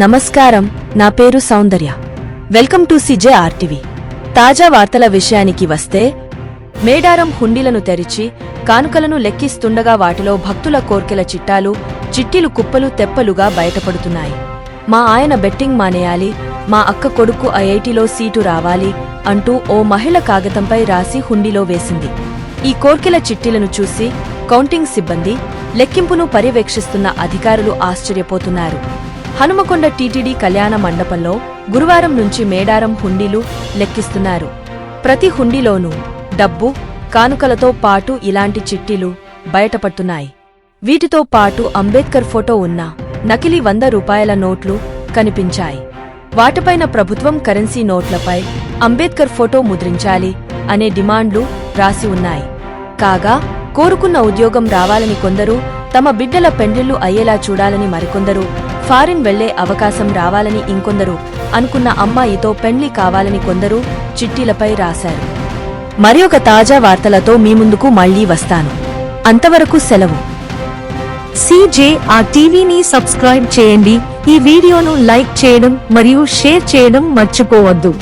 నమస్కారం, నా పేరు సౌందర్య. Welcome to CJRTV. తాజా వార్తల విషయానికి వస్తే, మేడారం హుండీలను తెరిచి కానుకలను లెక్కిస్తుండగా వాటిలో భక్తుల కోర్కెల చిట్టీలు కుప్పలు తెప్పలుగా బయటపడుతున్నాయి. మా ఆయన బెట్టింగ్ మానేయాలి, మా అక్క కొడుకు IITలో సీటు రావాలి అంటూ ఓ మహిళ కాగితంపై రాసి హుండీలో వేసింది. ఈ కోర్కెల చిట్టీలను చూసి కౌంటింగ్ సిబ్బంది, లెక్కింపును పర్యవేక్షిస్తున్న అధికారులు ఆశ్చర్యపోతున్నారు. హనుమకొండ TTD కళ్యాణ మండపంలో గురువారం నుంచి మేడారం హుండీలు లెక్కిస్తున్నారు. ప్రతి హుండీలోనూ డబ్బు, కానుకలతో పాటు ఇలాంటి చిట్టీలు బయటపడుతున్నాయి. వీటితో పాటు అంబేద్కర్ ఫోటో ఉన్న నకిలీ 100 రూపాయల నోట్లు కనిపించాయి. వాటిపైన ప్రభుత్వం కరెన్సీ నోట్లపై అంబేద్కర్ ఫోటో ముద్రించాలి అనే డిమాండ్లు రాసి ఉన్నాయి. కాగా కోరుకున్న ఉద్యోగం రావాలని కొందరు, తమ బిడ్డల పెండ్లిళ్లు అయ్యేలా చూడాలని మరికొందరు, ఫారిన్ వెళ్లే అవకాశం రావాలని ఇంకొందరు, అనుకున్న అమ్మాయితో పెండ్లి కావాలని కొందరు చిట్టీలపై రాశారు. మరి ఒక తాజా వార్తలతో మీ ముందుకు మళ్లీ వస్తాను. అంతవరకు సెలవు. CJRTVని సబ్స్క్రైబ్ చేయండి. ఈ వీడియోను లైక్ చేయడం మరియు షేర్ చేయడం మర్చిపోవద్దు.